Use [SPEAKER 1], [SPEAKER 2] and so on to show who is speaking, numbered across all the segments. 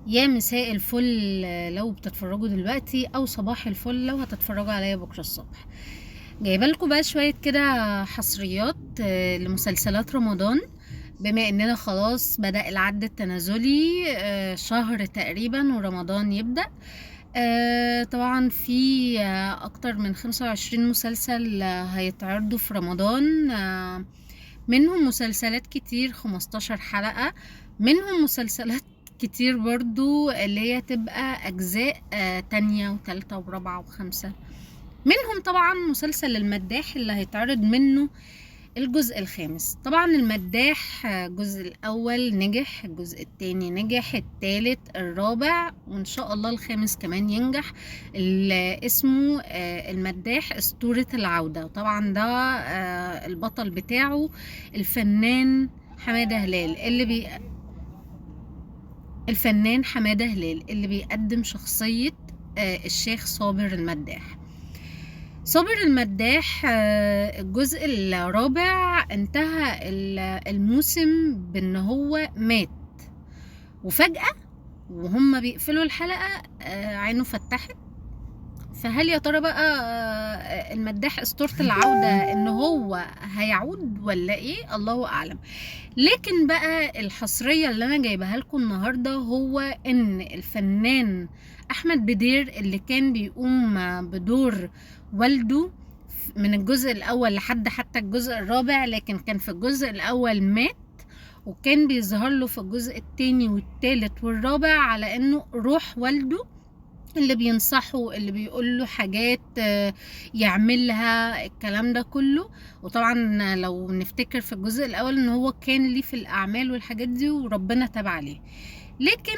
[SPEAKER 1] يا مساء الفل لو بتتفرجوا دلوقتي او صباح الفل لو هتتفرجوا عليا بكره الصبح. جايبه لكم بقى شويه كده حصريات لمسلسلات رمضان. بما اننا خلاص بدأ العد التنازلي شهر تقريبا ورمضان يبدأ. طبعا في اكتر من 25 مسلسل هيتعرضوا في رمضان. منهم مسلسلات كتير 15 حلقة، منهم مسلسلات كتير برضو اللي هي تبقى أجزاء تانية وتالتة ورابعة وخمسة. منهم طبعا مسلسل المداح اللي هيتعرض منه الجزء الخامس. طبعا المداح الجزء الأول نجح، الجزء التاني نجح، التالت، الرابع، وإن شاء الله الخامس كمان ينجح. اللي اسمه المداح أسطورة العودة. طبعا ده البطل بتاعه الفنان حمادة هلال اللي بيقدم شخصية الشيخ صابر المداح. صابر المداح الجزء الرابع انتهى الموسم بان هو مات، وفجأة وهم بيقفلوا الحلقة عينه فتحت. فهل يا ترى بقى المداح اسطورة العودة ان هو هيعود ولا ايه؟ الله اعلم. لكن بقى الحصرية اللي انا جايبها لكم النهاردة هو ان الفنان احمد بدير اللي كان بيقوم بدور والده من الجزء الاول لحد حتى الجزء الرابع، لكن كان في الجزء الاول مات، وكان بيظهر له في الجزء التاني والتالت والرابع على انه روح والده اللي بينصحه، اللي بيقول له حاجات يعملها، الكلام ده كله. وطبعا لو نفتكر في الجزء الاول ان هو كان ليه في الاعمال والحاجات دي وربنا تاب عليه. لكن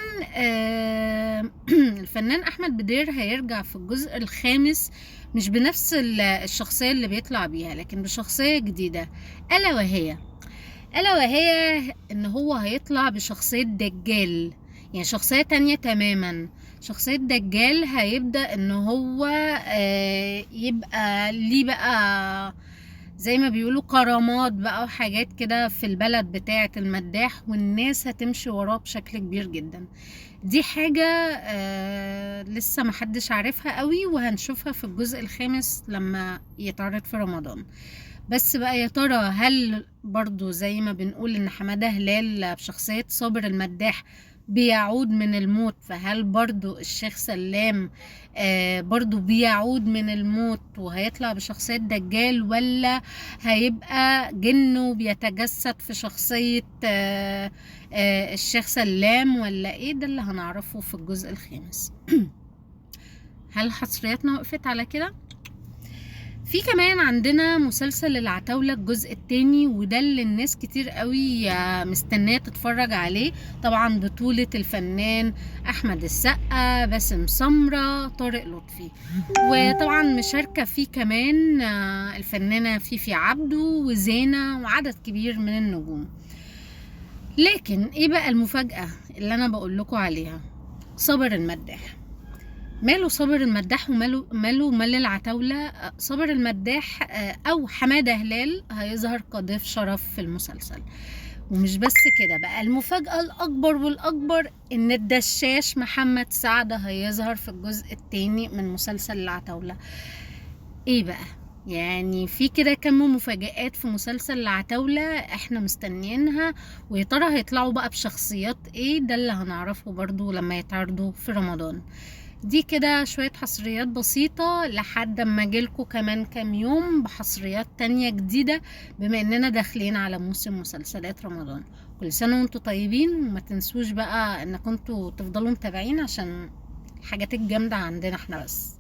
[SPEAKER 1] الفنان احمد بدير هيرجع في الجزء الخامس مش بنفس الشخصية اللي بيطلع بيها، لكن بشخصية جديدة، الا وهي ان هو هيطلع بشخصية دجال، يعني شخصية تانية تماما. شخصية دجال هيبدأ ان هو يبقى ليه بقى زي ما بيقولوا كرامات بقى وحاجات كده في البلد بتاعة المداح، والناس هتمشي وراه بشكل كبير جدا. دي حاجة لسه محدش عارفها قوي، وهنشوفها في الجزء الخامس لما يتعرض في رمضان. بس بقى يا ترى هل برضو زي ما بنقول ان حمادة هلال بشخصية صابر المداح بيعود من الموت، فهل برضو الشيخ سلام برضو بيعود من الموت وهيطلع بشخصية دجال، ولا هيبقى جنه بيتجسد في شخصية الشيخ سلام، ولا ايه؟ ده اللي هنعرفه في الجزء الخامس. هل حصرياتنا وقفت على كده؟ في كمان عندنا مسلسل العتاولة الجزء التاني، وده اللي الناس كتير قوي مستنية تتفرج عليه. طبعا بطولة الفنان احمد السقا، باسم سمرة، طارق لطفي، وطبعا مشاركة فيه كمان الفنانة فيفي عبده وزينة وعدد كبير من النجوم. لكن ايه بقى المفاجأة اللي انا بقول لكم عليها؟ صابر المداح. ماله صابر المداح وماله مال العتاولة؟ صابر المداح او حمادة هلال هيظهر كضيف شرف في المسلسل. ومش بس كده بقى، المفاجأة الأكبر والأكبر إن الدشاش محمد سعد هيظهر في الجزء التاني من مسلسل العتاولة. إيه بقى؟ يعني في كده كم مفاجآت في مسلسل العتاولة احنا مستنيينها، ويا ترى هيطلعوا بقى بشخصيات ايه؟ ده اللي هنعرفه برضو لما يتعرضوا في رمضان. دي كده شوية حصريات بسيطة لحد ما اجيلكوا كمان كام يوم بحصريات تانية جديدة، بما اننا داخلين على موسم مسلسلات رمضان. كل سنة وانتوا طيبين، وما تنسوش بقى انكم انتوا تفضلوا متابعين عشان الحاجات الجامدة عندنا احنا بس.